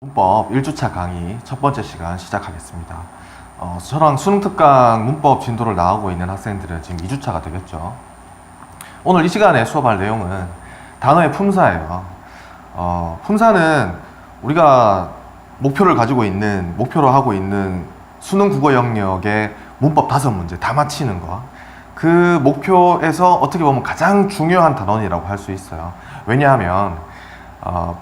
문법 1주차 강의 첫 번째 시간 시작하겠습니다. 저랑 수능특강 문법 진도를 나오고 있는 학생들은 지금 2주차가 되겠죠. 오늘 이 시간에 수업할 내용은 단어의 품사예요. 품사는 우리가 목표로 하고 있는 수능 국어 영역의 문법 5문제 다 맞히는 거. 그 목표에서 어떻게 보면 가장 중요한 단원이라고 할 수 있어요. 왜냐하면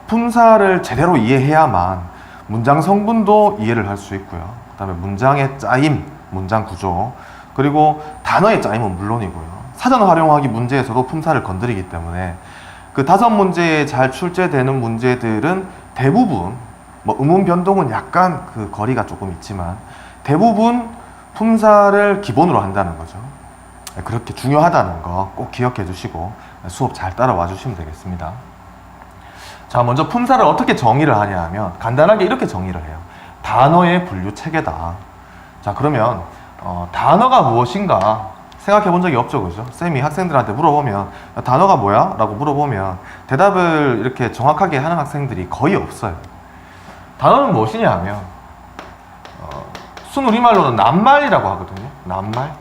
품사를 제대로 이해해야만 문장 성분도 이해를 할 수 있고요. 그 다음에 문장의 짜임, 문장 구조, 그리고 단어의 짜임은 물론이고요. 사전 활용하기 문제에서도 품사를 건드리기 때문에 그 5문제에 잘 출제되는 문제들은 대부분 뭐 음운 변동은 약간 그 거리가 조금 있지만 대부분 품사를 기본으로 한다는 거죠. 그렇게 중요하다는 거 꼭 기억해 주시고 수업 잘 따라와 주시면 되겠습니다. 자, 먼저 품사를 어떻게 정의를 하냐 하면 간단하게 이렇게 정의를 해요. 단어의 분류 체계다. 자, 그러면 단어가 무엇인가 생각해 본 적이 없죠, 그죠? 쌤이 학생들한테 물어보면 단어가 뭐야? 라고 물어보면 대답을 이렇게 정확하게 하는 학생들이 거의 없어요. 단어는 무엇이냐 하면 순우리말로는 낱말이라고 하거든요. 낱말.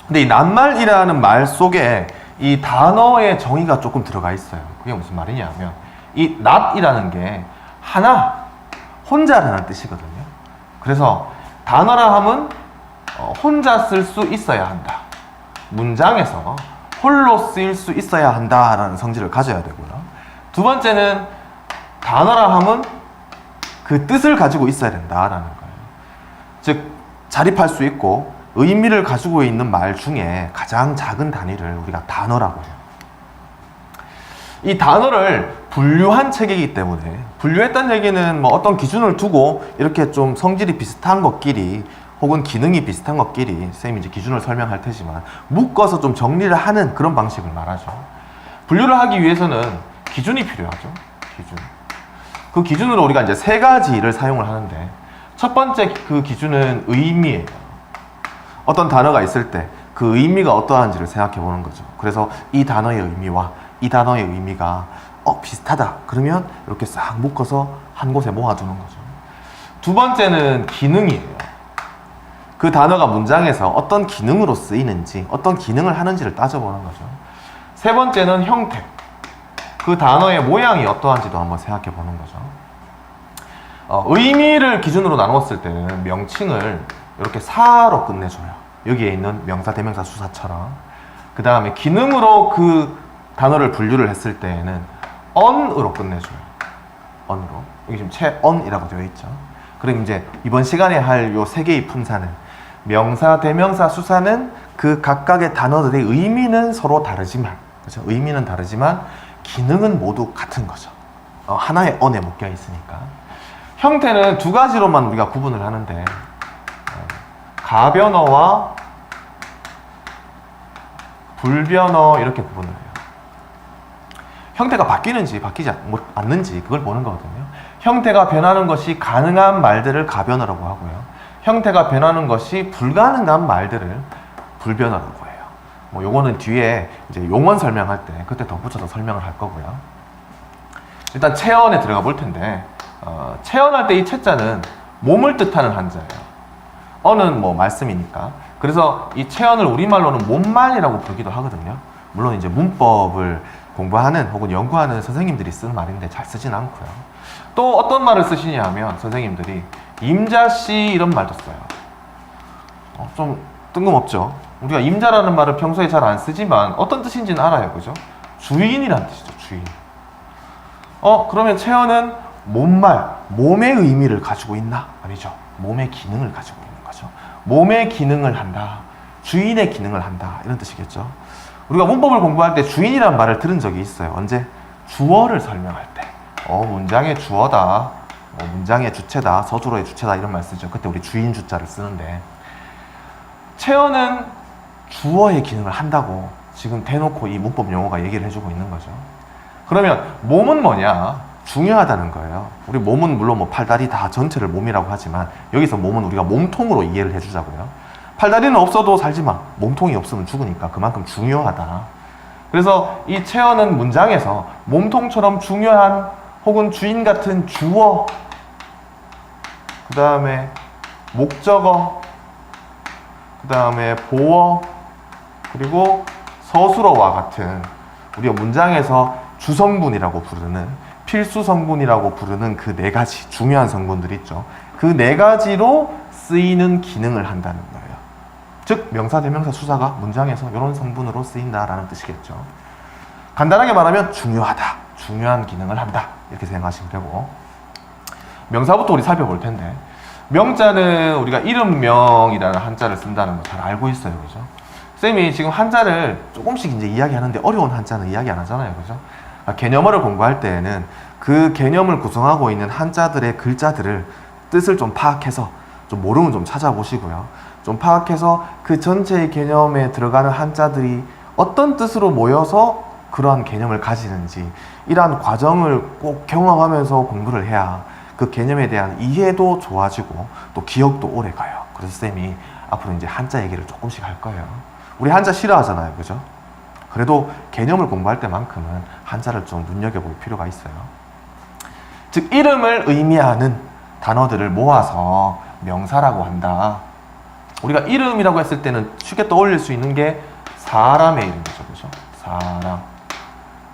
근데 이 낱말이라는 말 속에 이 단어의 정의가 조금 들어가 있어요. 그게 무슨 말이냐 하면 이 낫이라는 게 하나, 혼자라는 뜻이거든요. 그래서 단어라 함은 혼자 쓸 수 있어야 한다. 문장에서 홀로 쓰일 수 있어야 한다라는 성질을 가져야 되고요. 두 번째는 단어라 함은 그 뜻을 가지고 있어야 된다라는 거예요. 즉, 자립할 수 있고 의미를 가지고 있는 말 중에 가장 작은 단위를 우리가 단어라고 해요. 이 단어를 분류한 체계이기 때문에 분류했다는 얘기는 뭐 어떤 기준을 두고 이렇게 좀 성질이 비슷한 것끼리 혹은 기능이 비슷한 것끼리 쌤이 이제 기준을 설명할 테지만 묶어서 좀 정리를 하는 그런 방식을 말하죠. 분류를 하기 위해서는 기준이 필요하죠. 기준. 그 기준으로 우리가 이제 3가지를 사용을 하는데 첫 번째 그 기준은 의미예요. 어떤 단어가 있을 때 그 의미가 어떠한지를 생각해 보는 거죠. 그래서 이 단어의 의미와 이 단어의 의미가 비슷하다. 그러면 이렇게 싹 묶어서 한 곳에 모아두는 거죠. 두 번째는 기능이에요. 그 단어가 문장에서 어떤 기능으로 쓰이는지, 어떤 기능을 하는지를 따져보는 거죠. 세 번째는 형태. 그 단어의 모양이 어떠한지도 한번 생각해 보는 거죠. 의미를 기준으로 나누었을 때는 명칭을 이렇게 사로 끝내줘요. 여기에 있는 명사, 대명사, 수사처럼. 그 다음에 기능으로 그 단어를 분류를 했을 때에는 on으로 끝내줘요. on으로. 여기 지금 채on이라고 되어 있죠. 그럼 이제 이번 시간에 할 요 3개의 품사는 명사, 대명사, 수사는 그 각각의 단어들의 의미는 서로 다르지만, 그렇죠? 의미는 다르지만 기능은 모두 같은 거죠. 하나의 on에 묶여 있으니까. 형태는 2가지로만 우리가 구분을 하는데 가변어와 불변어 이렇게 구분을 해요. 형태가 바뀌는지 바뀌지 않는지 그걸 보는 거거든요. 형태가 변하는 것이 가능한 말들을 가변어라고 하고요. 형태가 변하는 것이 불가능한 말들을 불변어라고 해요. 뭐 요거는 뒤에 이제 용언 설명할 때 그때 덧붙여서 설명을 할 거고요. 일단 체언에 들어가 볼 텐데 체언할 때 이 체자는 몸을 뜻하는 한자예요. 어는 뭐 말씀이니까. 그래서 이 체언을 우리말로는 몸말이라고 부르기도 하거든요. 물론 이제 문법을 공부하는 혹은 연구하는 선생님들이 쓰는 말인데 잘 쓰진 않고요. 또 어떤 말을 쓰시냐 하면 선생님들이 임자씨 이런 말도 써요. 좀 뜬금없죠. 우리가 임자라는 말을 평소에 잘 안 쓰지만 어떤 뜻인지는 알아요. 그죠? 주인이란 뜻이죠. 주인. 그러면 체언은 몸말, 몸의 의미를 가지고 있나? 아니죠. 몸의 기능을 가지고 있는 거죠. 몸의 기능을 한다. 주인의 기능을 한다. 이런 뜻이겠죠. 우리가 문법을 공부할 때 주인이라는 말을 들은 적이 있어요. 언제? 주어를 설명할 때. 문장의 주어다. 문장의 주체다. 서술어의 주체다. 이런 말 쓰죠. 그때 우리 주인 주자를 쓰는데 체언은 주어의 기능을 한다고 지금 대놓고 이 문법 용어가 얘기를 해주고 있는 거죠. 그러면 몸은 뭐냐? 중요하다는 거예요. 우리 몸은 물론 뭐 팔다리 다 전체를 몸이라고 하지만 여기서 몸은 우리가 몸통으로 이해를 해주자고요. 팔다리는 없어도 살지만 몸통이 없으면 죽으니까 그만큼 중요하다. 그래서 이 체언은 문장에서 몸통처럼 중요한 혹은 주인 같은 주어 다음에 목적어, 그 다음에 보어, 그리고 서술어와 같은 우리가 문장에서 주성분이라고 부르는, 필수 성분이라고 부르는 그 네 가지 중요한 성분들 있죠. 그 네 가지로 쓰이는 기능을 한다는 거예요. 즉 명사, 대명사, 수사가 문장에서 이런 성분으로 쓰인다라는 뜻이겠죠. 간단하게 말하면 중요하다, 중요한 기능을 한다, 이렇게 생각하시면 되고, 명사부터 우리 살펴볼 텐데, 명자는 우리가 이름명이라는 한자를 쓴다는 거 잘 알고 있어요, 그죠? 쌤이 지금 한자를 조금씩 이제 이야기하는데 어려운 한자는 이야기 안 하잖아요, 그죠? 개념어를 공부할 때에는 그 개념을 구성하고 있는 한자들의 글자들을 뜻을 좀 파악해서, 좀 모르면 좀 찾아보시고요. 좀 파악해서 그 전체의 개념에 들어가는 한자들이 어떤 뜻으로 모여서 그러한 개념을 가지는지, 이러한 과정을 꼭 경험하면서 공부를 해야 그 개념에 대한 이해도 좋아지고 또 기억도 오래 가요. 그래서 쌤이 앞으로 이제 한자 얘기를 조금씩 할 거예요. 우리 한자 싫어하잖아요, 그죠? 그래도 개념을 공부할 때만큼은 한자를 좀 눈여겨볼 필요가 있어요. 즉 이름을 의미하는 단어들을 모아서 명사라고 한다. 우리가 이름이라고 했을 때는 쉽게 떠올릴 수 있는 게 사람의 이름이죠, 그죠? 사람.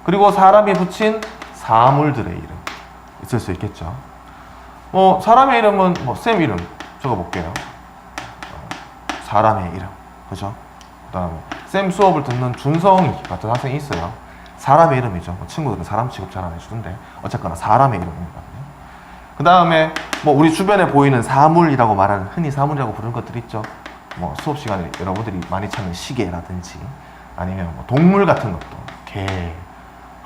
그리고 사람이 붙인 사물들의 이름 있을 수 있겠죠. 사람의 이름은 쌤 이름 적어볼게요. 사람의 이름, 그죠? 그 다음에 쌤 수업을 듣는 준성이 같은 학생이 있어요. 사람의 이름이죠. 친구들은 사람 취급 잘 안 해주던데 어쨌거나 사람의 이름이거든요. 그 다음에 우리 주변에 보이는 사물이라고 말하는, 흔히 사물이라고 부르는 것들 있죠. 수업 시간에 여러분들이 많이 찾는 시계라든지, 아니면 동물 같은 것도, 개,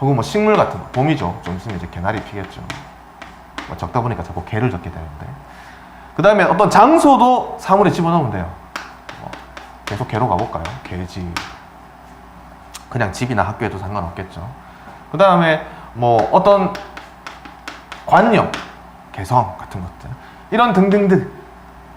혹은 식물 같은 거, 봄이죠. 좀 있으면 이제 개나리 피겠죠. 적다 보니까 자꾸 개를 적게 되는데, 그 다음에 어떤 장소도 사물에 집어넣으면 돼요. 계속 개로 가볼까요? 개집. 그냥 집이나 학교에도 상관없겠죠. 그 다음에 어떤 관념, 개성 같은 것들, 이런 등등등.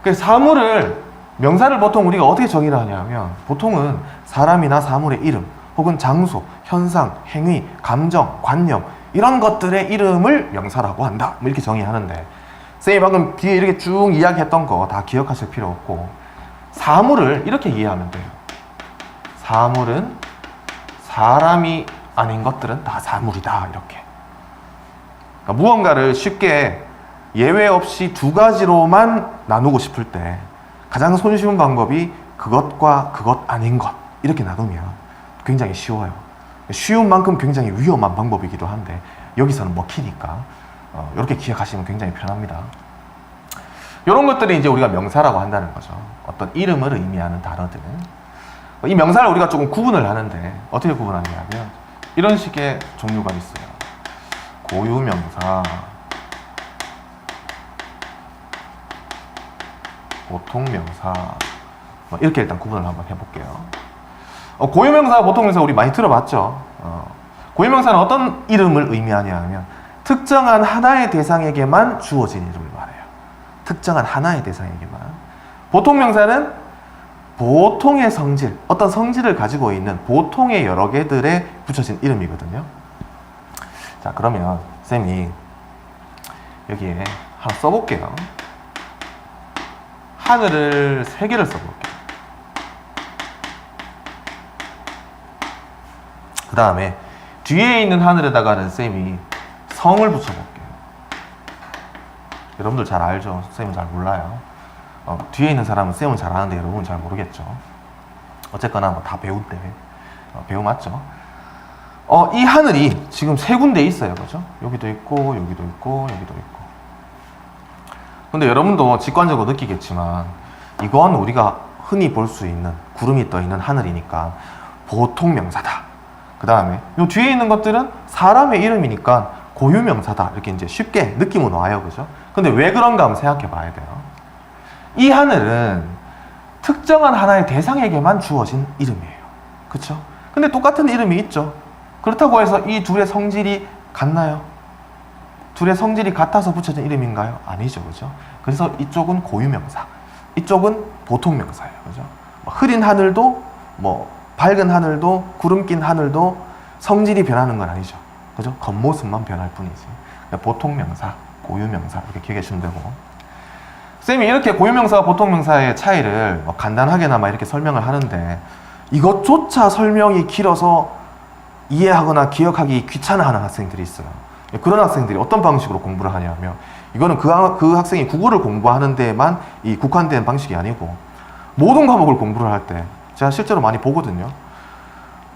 그 사물을, 명사를 보통 우리가 어떻게 정의를 하냐면, 보통은 사람이나 사물의 이름, 혹은 장소, 현상, 행위, 감정, 관념, 이런 것들의 이름을 명사라고 한다, 이렇게 정의하는데, 쌤이 방금 뒤에 이렇게 쭉 이야기했던 거 다 기억하실 필요 없고, 사물을 이렇게 이해하면 돼요. 사물은 사람이 아닌 것들은 다 사물이다, 이렇게. 그러니까 무언가를 쉽게 예외 없이 두 가지로만 나누고 싶을 때 가장 손쉬운 방법이 그것과 그것 아닌 것, 이렇게 나누면 굉장히 쉬워요. 쉬운 만큼 굉장히 위험한 방법이기도 한데 여기서는 먹히니까 이렇게 기억하시면 굉장히 편합니다. 이런 것들이 이제 우리가 명사라고 한다는 거죠. 어떤 이름을 의미하는 단어들은. 이 명사를 우리가 조금 구분을 하는데 어떻게 구분하냐면 이런 식의 종류가 있어요. 고유명사, 보통명사, 이렇게 일단 구분을 한번 해볼게요. 고유명사, 보통명사 우리 많이 들어봤죠. 고유명사는 어떤 이름을 의미하냐 하면 특정한 하나의 대상에게만 주어진 이름을 말해요. 특정한 하나의 대상에게만. 보통명사는 보통의 성질, 어떤 성질을 가지고 있는 보통의 여러 개들에 붙여진 이름이거든요. 자, 그러면 쌤이 여기에 하나 써볼게요. 하늘을 3개를 써볼게요. 그 다음에 뒤에 있는 하늘에다가는 쌤이 성을 붙여볼게요. 여러분들 잘 알죠? 쌤은 잘 몰라요. 뒤에 있는 사람은 쌤은 잘 아는데 여러분은 잘 모르겠죠. 어쨌거나 다 배우 때 배우 맞죠? 이 하늘이 지금 3군데 있어요, 그죠? 여기도 있고 여기도 있고 여기도 있고. 근데 여러분도 직관적으로 느끼겠지만 이건 우리가 흔히 볼 수 있는 구름이 떠 있는 하늘이니까 보통 명사다. 그 다음에 이 뒤에 있는 것들은 사람의 이름이니까 고유명사다. 이렇게 이제 쉽게 느낌은 와요, 그죠? 근데 왜 그런가 한번 생각해 봐야 돼요. 이 하늘은 특정한 하나의 대상에게만 주어진 이름이에요. 그쵸? 근데 똑같은 이름이 있죠. 그렇다고 해서 이 둘의 성질이 같나요? 둘의 성질이 같아서 붙여진 이름인가요? 아니죠, 그죠? 그래서 이쪽은 고유명사, 이쪽은 보통명사예요, 그죠? 흐린 하늘도, 밝은 하늘도, 구름 낀 하늘도 성질이 변하는 건 아니죠, 그죠? 겉모습만 변할 뿐이지. 보통명사, 고유명사 이렇게 기억해 주시면 되고. 쌤이 이렇게 고유명사와 보통명사의 차이를 간단하게나마 이렇게 설명을 하는데 이것조차 설명이 길어서 이해하거나 기억하기 귀찮아하는 학생들이 있어요. 그런 학생들이 어떤 방식으로 공부를 하냐면 이거는 그 학생이 국어를 공부하는 데에만 이 국한된 방식이 아니고 모든 과목을 공부를 할 때 제가 실제로 많이 보거든요.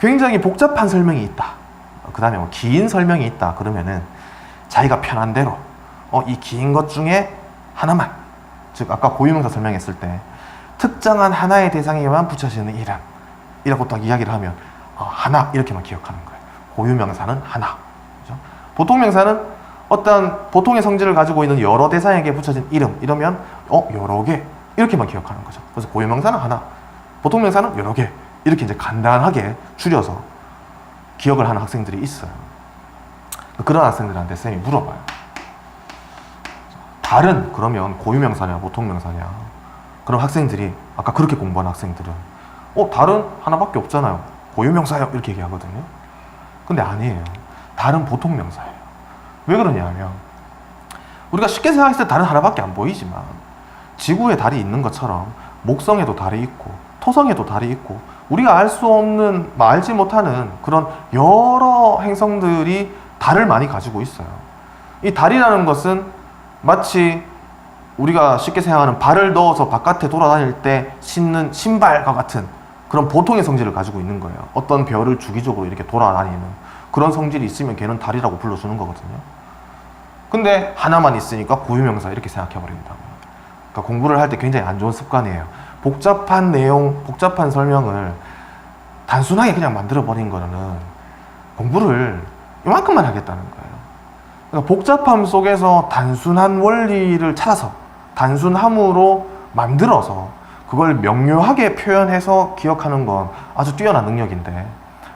굉장히 복잡한 설명이 있다. 그 다음에 뭐 긴 설명이 있다. 그러면은 자기가 편한 대로 이 긴 것 중에 하나만, 즉 아까 고유명사 설명했을 때 특정한 하나의 대상에만 붙여지는 이름 이라고 딱 이야기를 하면 하나 이렇게만 기억하는 거예요. 고유명사는 하나. 그죠? 보통명사는 어떤 보통의 성질을 가지고 있는 여러 대상에게 붙여진 이름 이러면 여러 개 이렇게만 기억하는 거죠. 그래서 고유명사는 하나, 보통명사는 여러 개 이렇게 이제 간단하게 줄여서 기억을 하는 학생들이 있어요. 그런 학생들한테 쌤이 물어봐요. 다른 그러면 고유명사냐 보통명사냐? 그럼 학생들이 아까 그렇게 공부한 학생들은 다른 하나밖에 없잖아요. 고유명사요 이렇게 얘기하거든요. 근데 아니에요. 다른 보통명사예요. 왜 그러냐면 우리가 쉽게 생각했을 때 다른 하나밖에 안 보이지만 지구에 달이 있는 것처럼 목성에도 달이 있고 토성에도 달이 있고 우리가 알 수 없는, 알지 못하는 그런 여러 행성들이 달을 많이 가지고 있어요. 이 달이라는 것은 마치 우리가 쉽게 생각하는 발을 넣어서 바깥에 돌아다닐 때 신는 신발과 같은 그런 보통의 성질을 가지고 있는 거예요. 어떤 별을 주기적으로 이렇게 돌아다니는 그런 성질이 있으면 걔는 달이라고 불러주는 거거든요. 근데 하나만 있으니까 고유명사 이렇게 생각해버린다고. 그러니까 공부를 할 때 굉장히 안 좋은 습관이에요. 복잡한 내용, 복잡한 설명을 단순하게 그냥 만들어버린 거는 공부를 이만큼만 하겠다는 거예요. 그러니까 복잡함 속에서 단순한 원리를 찾아서 단순함으로 만들어서 그걸 명료하게 표현해서 기억하는 건 아주 뛰어난 능력인데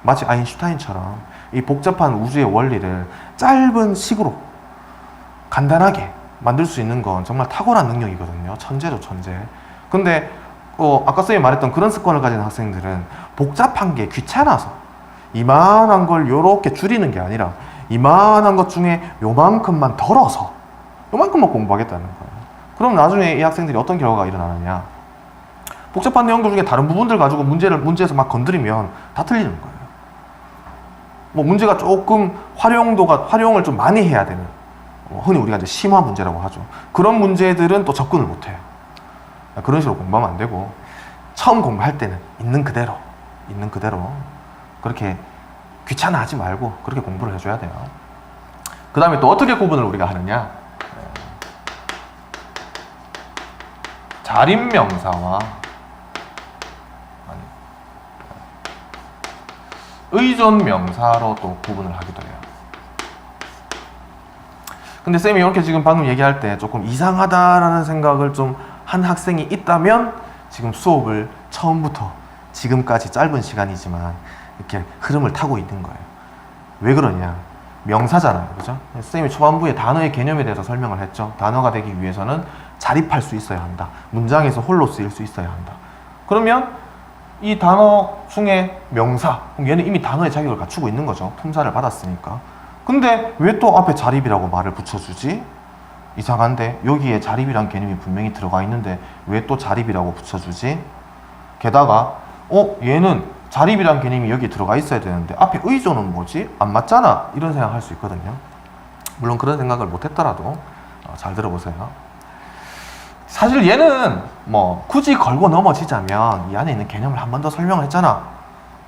마치 아인슈타인처럼 이 복잡한 우주의 원리를 짧은 식으로 간단하게 만들 수 있는 건 정말 탁월한 능력이거든요. 천재죠, 천재. 근데 아까 쌤이 말했던 그런 습관을 가진 학생들은 복잡한 게 귀찮아서 이만한 걸 요렇게 줄이는 게 아니라 이만한 것 중에 요만큼만 덜어서 요만큼만 공부하겠다는 거예요. 그럼 나중에 이 학생들이 어떤 결과가 일어나느냐, 복잡한 내용들 중에 다른 부분들 가지고 문제에서 막 건드리면 다 틀리는 거예요. 뭐 문제가 조금 활용을 좀 많이 해야 되는, 흔히 우리가 이제 심화 문제라고 하죠. 그런 문제들은 또 접근을 못 해요. 그런 식으로 공부하면 안 되고 처음 공부할 때는 있는 그대로 그렇게 귀찮아하지 말고 그렇게 공부를 해줘야 돼요. 그 다음에 또 어떻게 구분을 우리가 하느냐, 자립명사와 의존명사로 또 구분을 하기도 해요. 근데 쌤이 이렇게 지금 방금 얘기할 때 조금 이상하다라는 생각을 좀 한 학생이 있다면 지금 수업을 처음부터 지금까지 짧은 시간이지만 이렇게 흐름을 타고 있는 거예요. 왜 그러냐? 명사잖아요. 그죠? 쌤이 초반부에 단어의 개념에 대해서 설명을 했죠. 단어가 되기 위해서는 자립할 수 있어야 한다. 문장에서 홀로 쓰일 수 있어야 한다. 그러면 이 단어 중에 명사, 얘는 이미 단어의 자격을 갖추고 있는 거죠. 품사를 받았으니까. 근데 왜 또 앞에 자립이라고 말을 붙여주지? 이상한데 여기에 자립이란 개념이 분명히 들어가 있는데 왜 또 자립이라고 붙여주지? 게다가 얘는 자립이란 개념이 여기 들어가 있어야 되는데 앞에 의존은 뭐지? 안 맞잖아. 이런 생각할 수 있거든요. 물론 그런 생각을 못했더라도 잘 들어보세요. 사실 얘는 뭐 굳이 걸고 넘어지자면 이 안에 있는 개념을 한 번 더 설명을 했잖아.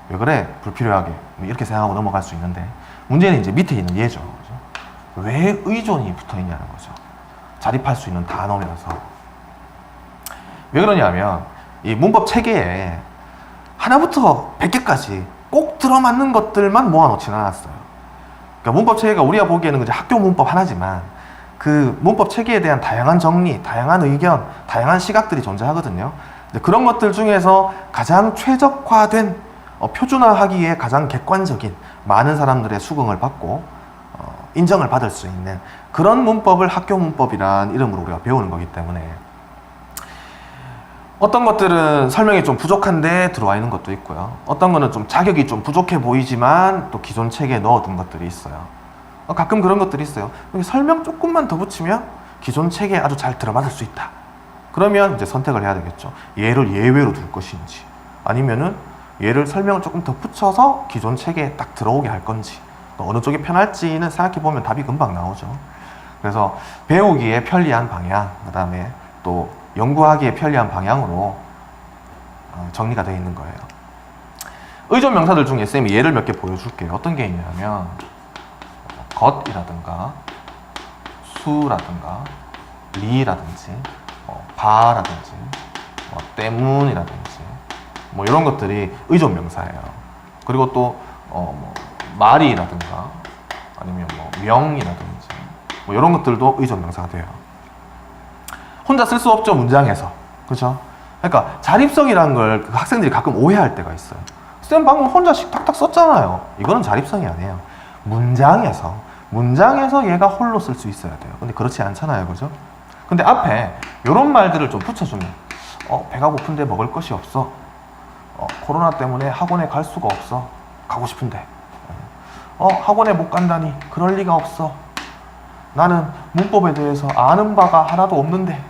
왜 그래? 불필요하게. 이렇게 생각하고 넘어갈 수 있는데 문제는 이제 밑에 있는 얘죠. 그죠? 왜 의존이 붙어 있냐는 거죠. 자립할 수 있는 단어면서. 왜 그러냐면 이 문법 체계에 하나부터 100개까지 꼭 들어맞는 것들만 모아놓지는 않았어요. 그러니까 문법 체계가 우리가 보기에는 그냥 학교 문법 하나지만 그 문법 체계에 대한 다양한 정리, 다양한 의견, 다양한 시각들이 존재하거든요. 그런 것들 중에서 가장 최적화된, 표준화하기에 가장 객관적인 많은 사람들의 수긍을 받고 인정을 받을 수 있는 그런 문법을 학교 문법이란 이름으로 우리가 배우는 거기 때문에 어떤 것들은 설명이 좀 부족한데 들어와 있는 것도 있고요. 어떤 거는 좀 자격이 좀 부족해 보이지만 또 기존 체계에 넣어둔 것들이 있어요. 가끔 그런 것들이 있어요. 설명 조금만 더 붙이면 기존 체계에 아주 잘 들어맞을 수 있다. 그러면 이제 선택을 해야 되겠죠. 얘를 예외로 둘 것인지 아니면은 얘를 설명을 조금 더 붙여서 기존 체계에 딱 들어오게 할 건지 어느 쪽이 편할지는 생각해 보면 답이 금방 나오죠. 그래서 배우기에 편리한 방향, 그 다음에 또 연구하기에 편리한 방향으로 정리가 되어 있는 거예요. 의존 명사들 중에 쌤이 예를 몇 개 보여줄게요. 어떤 게 있냐면 것이라든가 수라든가 리라든지 바라든지 때문이라든지 이런 것들이 의존 명사예요. 그리고 또 말이라든가 아니면 명이라든지 이런 것들도 의존 명사가 돼요. 혼자 쓸 수 없죠, 문장에서. 그렇죠? 그러니까 자립성이라는 걸 학생들이 가끔 오해할 때가 있어요. 쌤 방금 혼자씩 탁탁 썼잖아요. 이거는 자립성이 아니에요. 문장에서 얘가 홀로 쓸 수 있어야 돼요. 근데 그렇지 않잖아요, 그죠? 근데 앞에 이런 말들을 좀 붙여주면 배가 고픈데 먹을 것이 없어. 코로나 때문에 학원에 갈 수가 없어. 가고 싶은데. 학원에 못 간다니. 그럴 리가 없어. 나는 문법에 대해서 아는 바가 하나도 없는데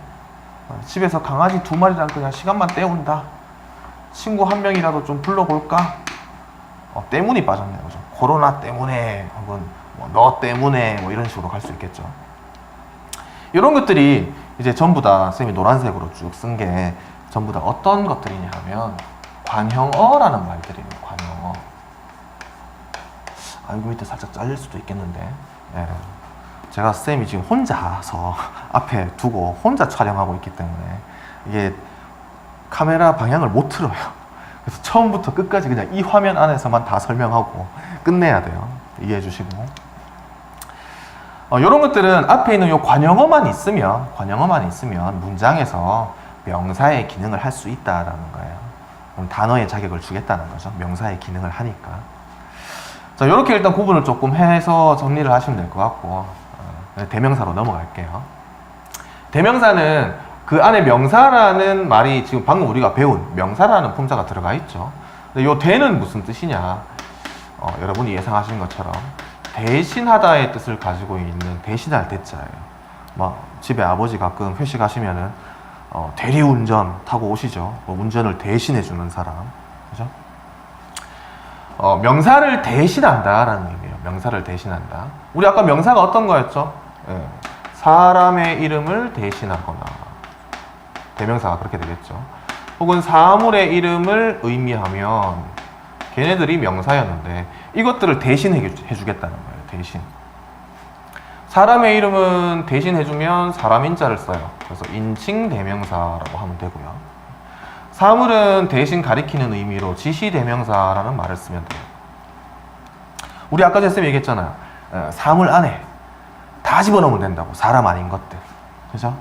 집에서 강아지 2마리랑 그냥 시간만 때운다. 친구 한 명이라도 좀 불러볼까? 때문이 빠졌네요, 그죠? 코로나 때문에 혹은 너 때문에 이런 식으로 갈 수 있겠죠. 이런 것들이 이제 전부 다 쌤이 노란색으로 쭉 쓴 게 전부 다 어떤 것들이냐 하면 관형어라는 말들이에요. 관형어. 이거 밑에 살짝 잘릴 수도 있겠는데 예. 제가 쌤이 지금 혼자서 앞에 두고 혼자 촬영하고 있기 때문에 이게 카메라 방향을 못 틀어요. 그래서 처음부터 끝까지 그냥 이 화면 안에서만 다 설명하고 끝내야 돼요. 이해해 주시고 이런 것들은 앞에 있는 요 관형어만 있으면 문장에서 명사의 기능을 할 수 있다라는 거예요. 그럼 단어의 자격을 주겠다는 거죠. 명사의 기능을 하니까. 자, 이렇게 일단 구분을 조금 해서 정리를 하시면 될 것 같고 대명사로 넘어갈게요. 대명사는 그 안에 명사라는 말이 지금 방금 우리가 배운 명사라는 품사가 들어가 있죠. 근데 요 대는 무슨 뜻이냐? 여러분이 예상하신 것처럼 대신하다의 뜻을 가지고 있는 대신할 대자예요. 집에 아버지 가끔 회식하시면은 대리운전 타고 오시죠. 운전을 대신해 주는 사람, 그죠? 명사를 대신한다라는 의미예요. 명사를 대신한다. 우리 아까 명사가 어떤 거였죠? 예. 사람의 이름을 대신하거나 대명사가 그렇게 되겠죠. 혹은 사물의 이름을 의미하면 걔네들이 명사였는데 이것들을 대신해 주겠다는 거예요. 대신. 사람의 이름은 대신 해주면 사람인자를 써요. 그래서 인칭 대명사라고 하면 되고요. 사물은 대신 가리키는 의미로 지시 대명사라는 말을 쓰면 돼요. 우리 아까 전에 쌤이 얘기했잖아요. 사물 안에 다 집어넣으면 된다고. 사람 아닌 것들. 그죠?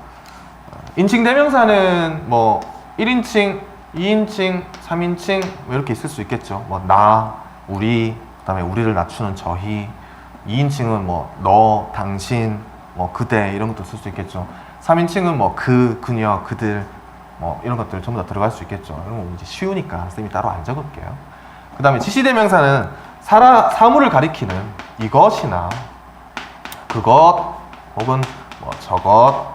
인칭 대명사는 1인칭, 2인칭, 3인칭 이렇게 있을 수 있겠죠. 나, 우리, 그 다음에 우리를 낮추는 저희. 2인칭은 너, 당신, 그대 이런 것도 쓸 수 있겠죠. 3인칭은 그, 그녀, 그들 이런 것들 전부 다 들어갈 수 있겠죠. 이런 거 이제 쉬우니까 쌤이 따로 안 적을게요. 그 다음에 지시대명사는 사물을 가리키는 이것이나 그것 혹은 저것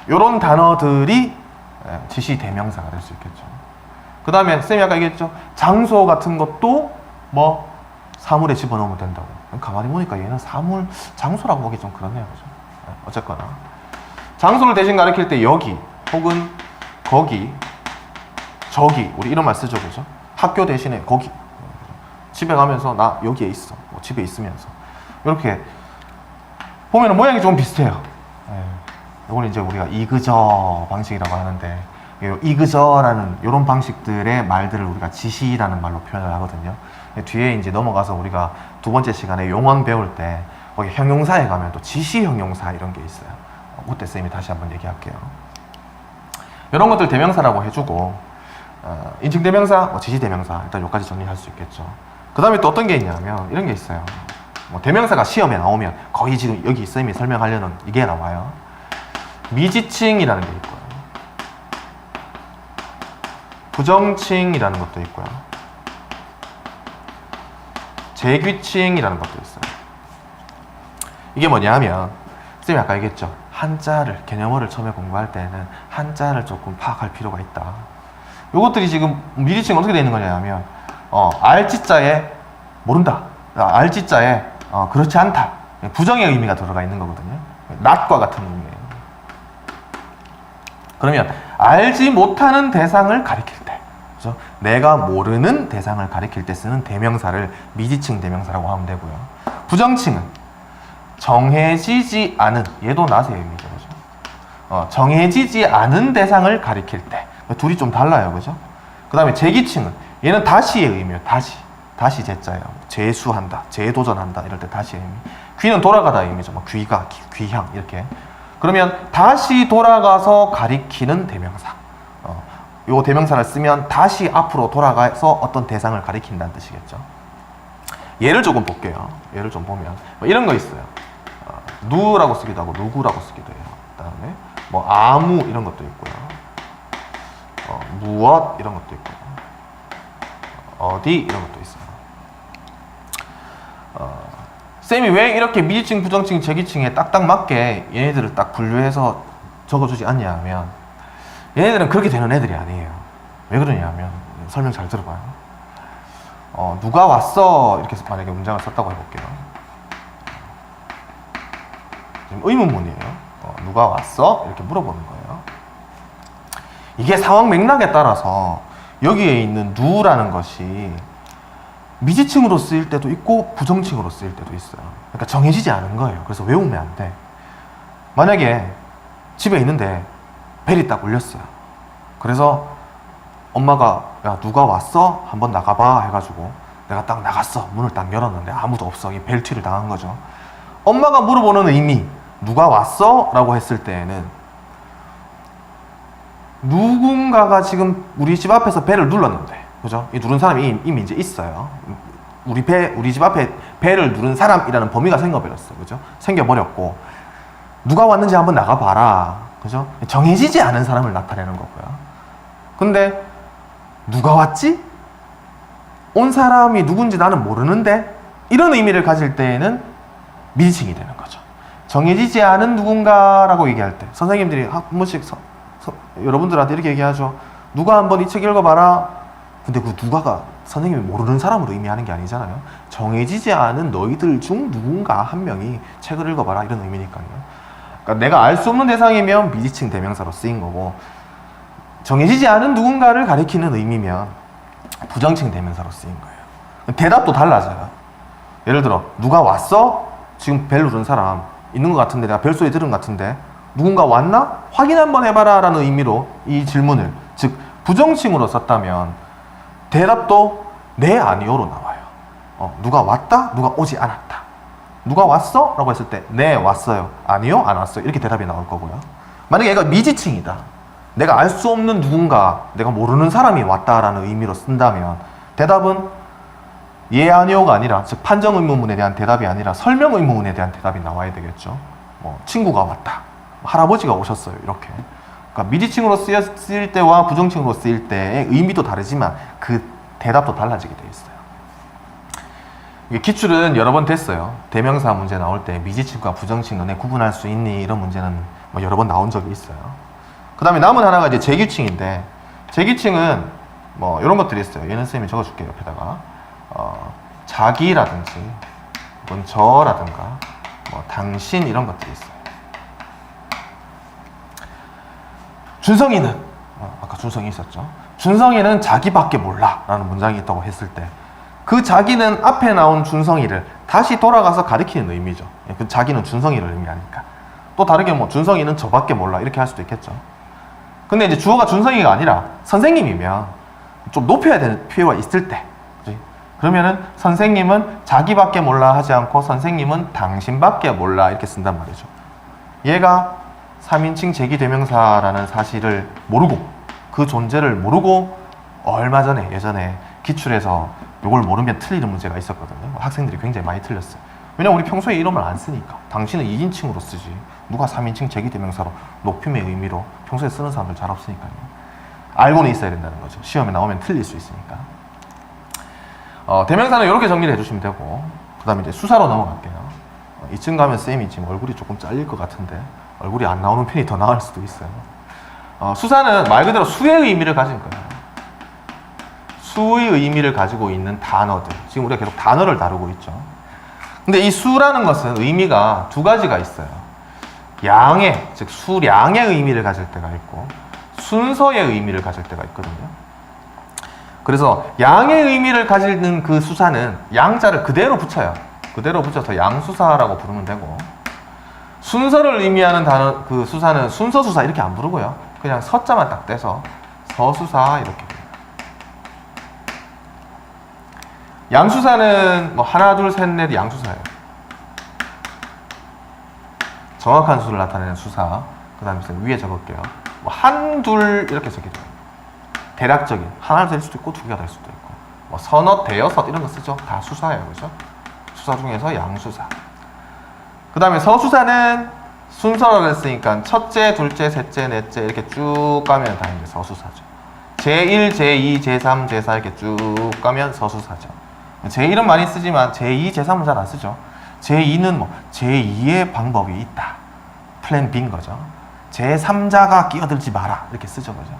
이런 단어들이 지시대명사가 될 수 있겠죠. 그 다음에 쌤이 아까 얘기했죠. 장소 같은 것도 사물에 집어넣으면 된다고. 가만히 보니까 얘는 장소라고 보기 좀 그렇네요. 그죠? 어쨌거나 장소를 대신 가리킬 때 여기 혹은 거기, 저기 우리 이런 말 쓰죠. 그죠? 학교 대신에 거기, 집에 가면서 나 여기에 있어. 집에 있으면서 이렇게 보면 모양이 좀 비슷해요. 이거는 이제 우리가 이그저 방식이라고 하는데 이그저라는 이런 방식들의 말들을 우리가 지시라는 말로 표현을 하거든요. 뒤에 이제 넘어가서 우리가 두 번째 시간에 용언 배울 때 거기 형용사에 가면 또 지시 형용사 이런 게 있어요. 그때 쌤이 다시 한번 얘기할게요. 이런 것들 대명사라고 해주고 인칭 대명사, 지시 대명사 일단 여기까지 정리할 수 있겠죠. 그 다음에 또 어떤 게 있냐면 이런 게 있어요. 대명사가 시험에 나오면 거의 지금 여기 쌤이 설명하려는 이게 나와요. 미지칭이라는 게 있고요. 부정칭이라는 것도 있고요. 재규칭이라는 것도 있어요. 이게 뭐냐 하면 쌤이 아까 얘기했죠. 한자를, 개념어를 처음에 공부할 때는 한자를 조금 파악할 필요가 있다. 요것들이 지금 미리칭 어떻게 되어 있는 거냐면, 알지자에 모른다. 알지자에 그렇지 않다. 부정의 의미가 들어가 있는 거거든요. not과 같은 의미예요. 그러면 알지 못하는 대상을 가리킬 때, 그죠? 내가 모르는 대상을 가리킬 때 쓰는 대명사를 미지칭 대명사라고 하면 되고요. 부정칭은 정해지지 않은, 얘도 not의 의미죠, 그죠? 정해지지 않은 대상을 가리킬 때, 둘이 좀 달라요, 그죠? 그 다음에 재기칭은 얘는 다시의 의미예요. 다시 제자예요. 재수한다, 재도전한다 이럴 때 다시의 의미. 귀는 돌아가다 의미죠. 뭐 귀가, 귀향 이렇게. 그러면 다시 돌아가서 가리키는 대명사. 요 대명사를 쓰면 다시 앞으로 돌아가서 어떤 대상을 가리킨다는 뜻이겠죠. 예를 조금 볼게요. 예를 좀 보면 뭐 이런 거 있어요. 누라고 쓰기도 하고 누구라고 쓰기도 해요. 그다음에 뭐 아무 이런 것도 있고요. 무엇 이런 것도 있고요. 어디 이런 것도 있어요. 쌤이 왜 이렇게 미지칭, 부정칭, 재기칭에 딱딱 맞게 얘네들을 딱 분류해서 적어주지 않냐 하면, 얘네들은 그렇게 되는 애들이 아니에요. 왜 그러냐면, 설명 잘 들어봐요. 누가 왔어? 이렇게 해서 만약에 문장을 썼다고 해볼게요. 지금 의문문이에요. 누가 왔어? 이렇게 물어보는 거예요. 이게 상황 맥락에 따라서 여기에 있는 누라는 것이 미지칭으로 쓰일 때도 있고 부정칭으로 쓰일 때도 있어요. 그러니까 정해지지 않은 거예요. 그래서 외우면 안 돼. 만약에 집에 있는데 벨이 딱 울렸어요. 그래서 엄마가 야 누가 왔어? 한번 나가봐 해가지고 내가 딱 나갔어. 문을 딱 열었는데 아무도 없어. 이 벨트를 당한 거죠. 엄마가 물어보는 의미 누가 왔어? 라고 했을 때에는 누군가가 지금 우리 집 앞에서 벨을 눌렀는데, 그죠? 이 누른 사람이 이미 이제 있어요. 우리 집 앞에 벨을 누른 사람이라는 범위가 생겨버렸어요. 그죠? 생겨버렸고, 누가 왔는지 한번 나가봐라. 그죠? 정해지지 않은 사람을 나타내는 거고요. 근데, 누가 왔지? 온 사람이 누군지 나는 모르는데? 이런 의미를 가질 때에는 미지칭이 되는 거죠. 정해지지 않은 누군가라고 얘기할 때, 선생님들이 한 번씩 여러분들한테 이렇게 얘기하죠. 누가 한번 이 책 읽어봐라. 근데 그 누가가 선생님이 모르는 사람으로 의미하는 게 아니잖아요. 정해지지 않은 너희들 중 누군가 한 명이 책을 읽어봐라 이런 의미니까요. 그러니까 내가 알 수 없는 대상이면 미지칭 대명사로 쓰인 거고, 정해지지 않은 누군가를 가리키는 의미면 부정칭 대명사로 쓰인 거예요. 대답도 달라져요. 예를 들어 누가 왔어? 지금 벨 누른 사람 있는 것 같은데, 내가 벨소리 들은 것 같은데 누군가 왔나? 확인 한번 해봐라 라는 의미로 이 질문을, 즉 부정칭으로 썼다면 대답도 네, 아니요로 나와요. 누가 왔다? 누가 오지 않았다. 누가 왔어? 라고 했을 때 네, 왔어요. 아니요, 안 왔어요. 이렇게 대답이 나올 거고요. 만약에 얘가 미지칭이다. 내가 알 수 없는 누군가, 내가 모르는 사람이 왔다라는 의미로 쓴다면 대답은 예, 아니요가 아니라, 즉 판정 의문문에 대한 대답이 아니라 설명 의문문에 대한 대답이 나와야 되겠죠. 친구가 왔다. 할아버지가 오셨어요. 이렇게. 그러니까 미지칭으로 쓰일 때와 부정칭으로 쓰일 때의 의미도 다르지만 그 대답도 달라지게 되어 있어요. 이게 기출은 여러 번 됐어요. 대명사 문제 나올 때 미지칭과 부정칭 너네 구분할 수 있니? 이런 문제는 여러 번 나온 적이 있어요. 그 다음에 남은 하나가 이제 재규칭인데, 재규칭은 이런 것들이 있어요. 얘는 쌤이 적어줄게요. 옆에다가. 자기라든지, 혹은 저라든가, 당신 이런 것들이 있어요. 준성이는, 아까 준성이 있었죠. 준성이는 자기밖에 몰라 라는 문장이 있다고 했을 때, 그 자기는 앞에 나온 준성이를 다시 돌아가서 가리키는 의미죠. 그 자기는 준성이를 의미하니까. 또 다르게 준성이는 저밖에 몰라 이렇게 할 수도 있겠죠. 근데 이제 주어가 준성이가 아니라 선생님이면 좀 높여야 되는 필요가 있을 때, 그치? 그러면은 선생님은 자기밖에 몰라 하지 않고 선생님은 당신밖에 몰라 이렇게 쓴단 말이죠. 얘가 3인칭 제기대명사라는 사실을 모르고, 그 존재를 모르고 얼마 전에 예전에 기출에서 이걸 모르면 틀리는 문제가 있었거든요. 학생들이 굉장히 많이 틀렸어요. 왜냐면 우리 평소에 이름을 안 쓰니까. 당신은 2인칭으로 쓰지, 누가 3인칭 제기대명사로 높임의 의미로 평소에 쓰는 사람들 잘 없으니까요. 알고는 있어야 된다는 거죠. 시험에 나오면 틀릴 수 있으니까. 대명사는 이렇게 정리를 해주시면 되고, 그 다음에 이제 수사로 넘어갈게요. 이쯤 가면 쌤이 지금 얼굴이 조금 잘릴 것 같은데 얼굴이 안 나오는 편이 더 나을 수도 있어요. 수사는 말 그대로 수의 의미를 가진 거예요. 수의 의미를 가지고 있는 단어들. 지금 우리가 계속 단어를 다루고 있죠. 근데 이 수라는 것은 의미가 두 가지가 있어요. 양의, 즉 수량의 의미를 가질 때가 있고 순서의 의미를 가질 때가 있거든요. 그래서 양의 의미를 가지는 그 수사는 양자를 그대로 붙여요. 그대로 붙여서 양수사라고 부르면 되고, 순서를 의미하는 단어 그 수사는 순서수사 이렇게 안 부르고요. 그냥 서자만 딱 떼서 서수사 이렇게 부릅니다. 양수사는 뭐 하나, 둘, 셋, 넷 양수사예요. 정확한 수를 나타내는 수사. 그 다음에 위에 적을게요. 뭐 한, 둘 이렇게 쓰기도 해요. 대략적인 하나 될 수도 있고 두 개가 될 수도 있고, 뭐 서너, 대여섯 이런 거 쓰죠. 다 수사예요, 그죠? 수사 중에서 양수사. 그 다음에 서수사는 순서를 했으니까 첫째, 둘째, 셋째, 넷째 이렇게 쭉 가면 다 이제 서수사죠. 제1, 제2, 제3, 제4 이렇게 쭉 가면 서수사죠. 제1은 많이 쓰지만 제2, 제3은 잘 안 쓰죠. 제2는 뭐 제2의 방법이 있다. 플랜 B인 거죠. 제3자가 끼어들지 마라 이렇게 쓰죠, 그죠?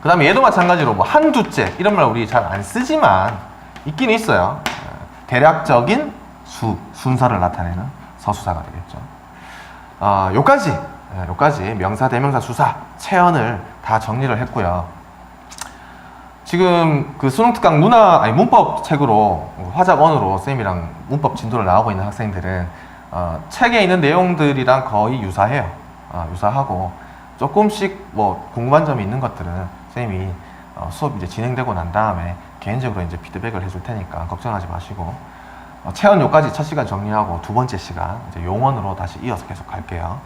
그 다음에 얘도 마찬가지로 뭐 한두째 이런 말 우리 잘 안 쓰지만 있긴 있어요. 대략적인 순서를 나타내는 서수사가 되겠죠. 요까지 명사, 대명사, 수사, 체언을 다 정리를 했고요. 지금 그 수능특강 문법 책으로 화작원으로 쌤이랑 문법 진도를 나가고 있는 학생들은 책에 있는 내용들이랑 거의 유사해요. 유사하고 조금씩 뭐 궁금한 점이 있는 것들은 쌤이 수업 이제 진행되고 난 다음에 개인적으로 이제 피드백을 해줄 테니까 걱정하지 마시고, 체험 요까지 첫 시간 정리하고 두 번째 시간 이제 용언으로 다시 이어서 계속 갈게요.